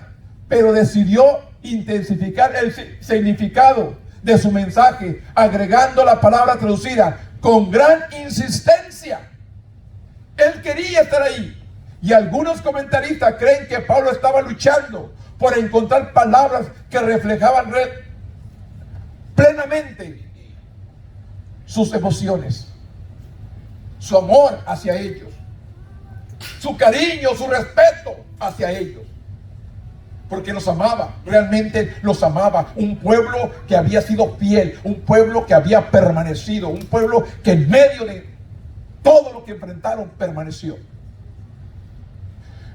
pero decidió intensificar el significado de su mensaje, agregando la palabra traducida con gran insistencia. Él quería estar ahí. Y algunos comentaristas creen que Pablo estaba luchando por encontrar palabras que reflejaban plenamente sus emociones, su amor hacia ellos, su cariño, su respeto hacia ellos, porque los amaba, realmente los amaba. Un pueblo que había sido fiel, un pueblo que había permanecido, un pueblo que en medio de todo lo que enfrentaron permaneció.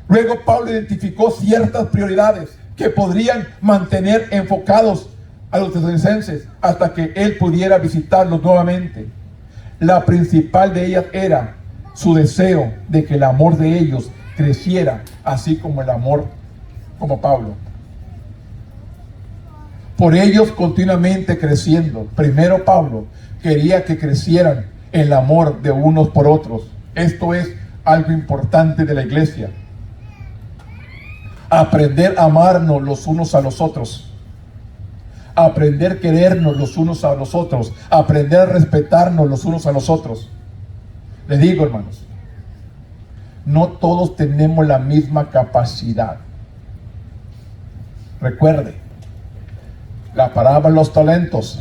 Luego Pablo identificó ciertas prioridades que podrían mantener enfocados a los tesalonicenses hasta que él pudiera visitarlos nuevamente. La principal de ellas era su deseo de que el amor de ellos creciera, así como el amor como Pablo. Por ellos continuamente creciendo. Primero Pablo quería que crecieran el amor de unos por otros. Esto es algo importante de la iglesia. Aprender a amarnos los unos a los otros. Aprender a querernos los unos a los otros. Aprender a respetarnos los unos a los otros. Les digo, hermanos, no todos tenemos la misma capacidad. Recuerde, la parábola de los talentos.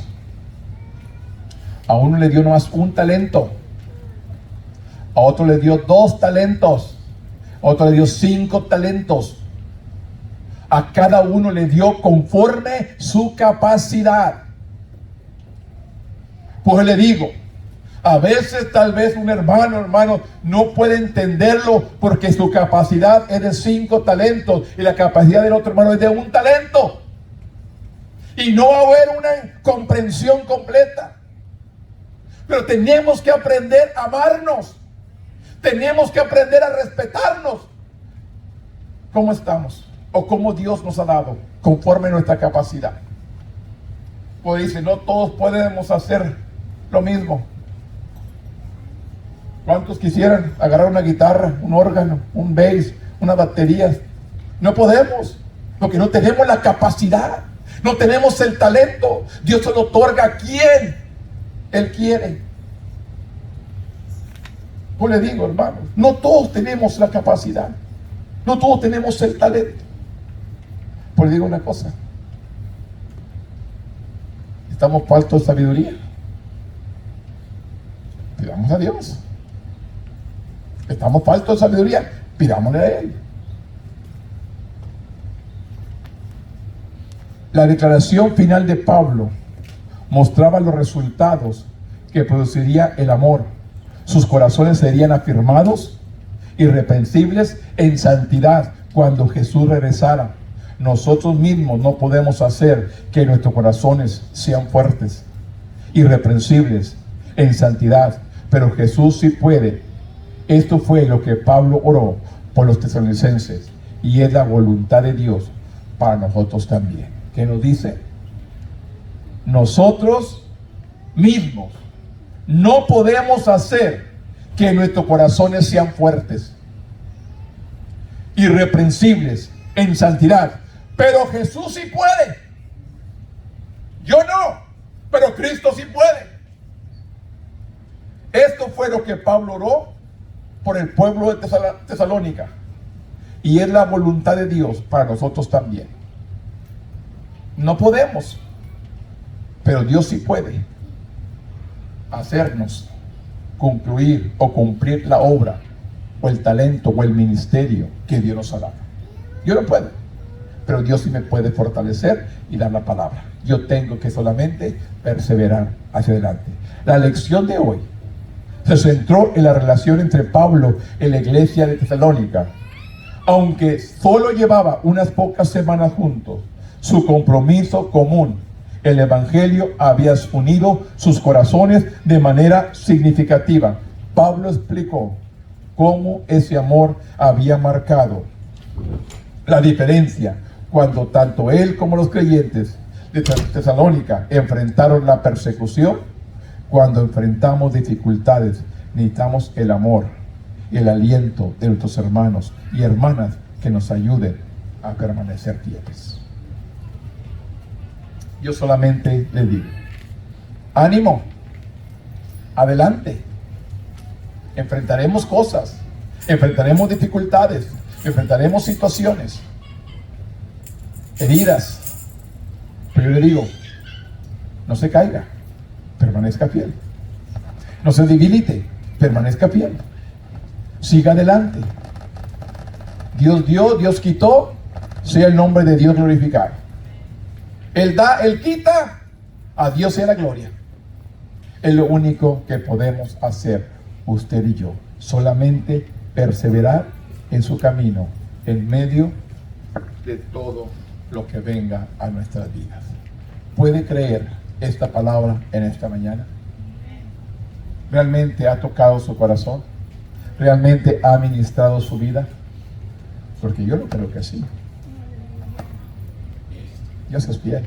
A uno le dio nomás un talento. A otro le dio 2 talentos. A otro le dio 5 talentos. A cada uno le dio conforme su capacidad. Pues le digo, a veces tal vez un hermano, no puede entenderlo porque su capacidad es de 5 talentos y la capacidad del otro hermano es de 1 talento. Y no va a haber una comprensión completa. Pero tenemos que aprender a amarnos. Tenemos que aprender a respetarnos. ¿Cómo estamos? O cómo Dios nos ha dado, conforme a nuestra capacidad. Pues dice, no todos podemos hacer lo mismo. ¿Cuántos quisieran agarrar una guitarra, un órgano, un bass, una batería? No podemos, porque no tenemos la capacidad, no tenemos el talento. Dios se lo otorga a quien Él quiere. Pues le digo, hermanos, no todos tenemos la capacidad, no todos tenemos el talento. Pues le digo una cosa, estamos faltos de sabiduría. Pidamos a Dios. Estamos faltos de sabiduría, pidámosle a Él. La declaración final de Pablo mostraba los resultados que produciría el amor. Sus corazones serían afirmados, irreprensibles en santidad cuando Jesús regresara. Nosotros mismos no podemos hacer que nuestros corazones sean fuertes, irreprensibles en santidad, pero Jesús sí puede. Esto fue lo que Pablo oró por los tesalonicenses y es la voluntad de Dios para nosotros también. ¿Qué nos dice? Nosotros mismos no podemos hacer que nuestros corazones sean fuertes, irreprensibles en santidad, pero Jesús sí puede. Yo no, pero Cristo sí puede. Esto fue lo que Pablo oró por el pueblo de Tesalónica y es la voluntad de Dios para nosotros también. No podemos, pero Dios sí puede hacernos concluir o cumplir la obra o el talento o el ministerio que Dios nos ha dado. Yo no puedo, pero Dios sí me puede fortalecer y dar la palabra. Yo tengo que solamente perseverar hacia adelante. La lección de hoy se centró en la relación entre Pablo y la iglesia de Tesalónica. Aunque solo llevaba unas pocas semanas juntos, su compromiso común, el evangelio, había unido sus corazones de manera significativa. Pablo explicó cómo ese amor había marcado la diferencia cuando tanto él como los creyentes de Tesalónica enfrentaron la persecución. Cuando enfrentamos dificultades, necesitamos el amor y el aliento de nuestros hermanos y hermanas que nos ayuden a permanecer fieles. Yo solamente le digo, ánimo, adelante. Enfrentaremos cosas, enfrentaremos dificultades, enfrentaremos situaciones, heridas. Pero yo le digo, no se caiga, permanezca fiel. No se debilite, permanezca fiel. Siga adelante. Dios dio, Dios quitó, sea el nombre de Dios glorificado. Él da, Él quita, a Dios sea la gloria. Es lo único que podemos hacer usted y yo, solamente perseverar en su camino en medio de todo lo que venga a nuestras vidas. ¿Puede creer esta palabra en esta mañana? ¿Realmente ha tocado su corazón? ¿Realmente ha ministrado su vida? Porque yo lo creo que sí. Dios es fiel.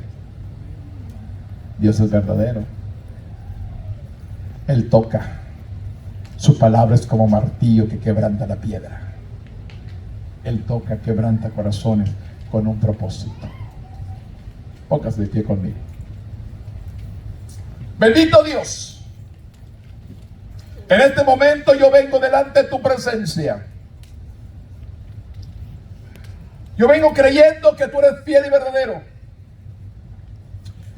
Dios es verdadero. Él toca. Su palabra es como martillo que quebranta la piedra. Él toca, quebranta corazones con un propósito. Póngase de pie conmigo. Bendito Dios. En este momento yo vengo delante de tu presencia. Yo vengo creyendo que tú eres fiel y verdadero.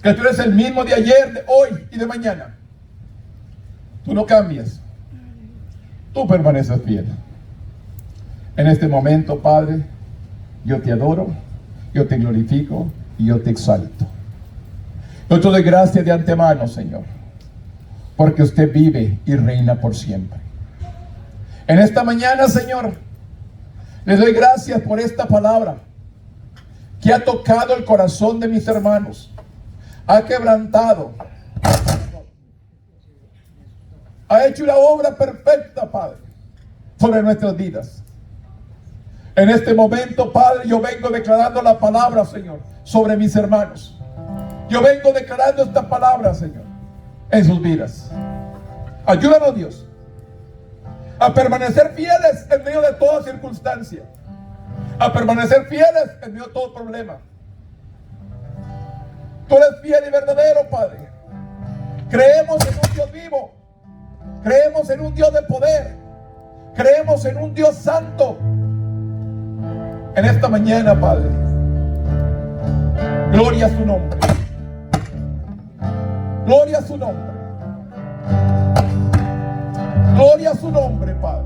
Que tú eres el mismo de ayer, de hoy y de mañana. Tú no cambias. Tú permaneces fiel. En este momento, Padre, yo te adoro, yo te glorifico y yo te exalto. Yo te doy gracias de antemano, Señor, porque usted vive y reina por siempre. En esta mañana, Señor, le doy gracias por esta palabra que ha tocado el corazón de mis hermanos, ha quebrantado, ha hecho una obra perfecta, Padre, sobre nuestras vidas. En este momento, Padre, yo vengo declarando la palabra, Señor, sobre mis hermanos. Yo vengo declarando esta palabra, Señor, en sus vidas. Ayúdanos, Dios, a permanecer fieles en medio de toda circunstancia, a permanecer fieles en medio de todo problema. Tú eres fiel y verdadero, Padre. Creemos en un Dios vivo, creemos en un Dios de poder, creemos en un Dios santo. En esta mañana, Padre, gloria a su nombre, gloria a su nombre, gloria a su nombre, Padre.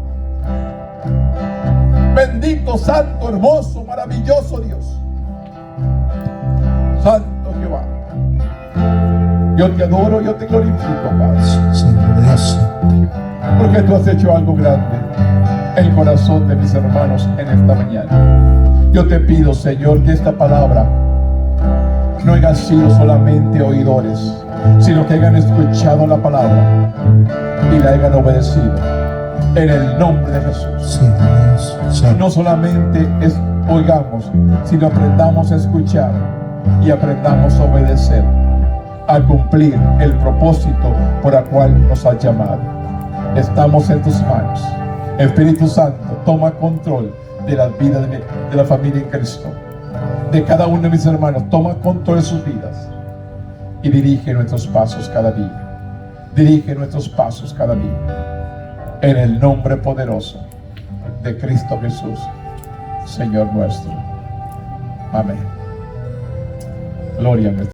Bendito, santo, hermoso, maravilloso Dios, santo Jehová. Yo te adoro, yo te glorifico, Padre, porque tú has hecho algo grande en el corazón de mis hermanos en esta mañana. Yo te pido, Señor, que esta palabra no hayan sido solamente oidores, sino que hayan escuchado la palabra y la hayan obedecido. En el nombre de Jesús. No solamente oigamos, sino aprendamos a escuchar y aprendamos a obedecer, a cumplir el propósito por el cual nos has llamado. Estamos en tus manos. Espíritu Santo, toma control de la vida de la familia en Cristo, de cada uno de mis hermanos. Toma control de sus vidas y dirige nuestros pasos cada día. Dirige nuestros pasos cada día. En el nombre poderoso de Cristo Jesús, Señor nuestro. Amén. Gloria a nuestro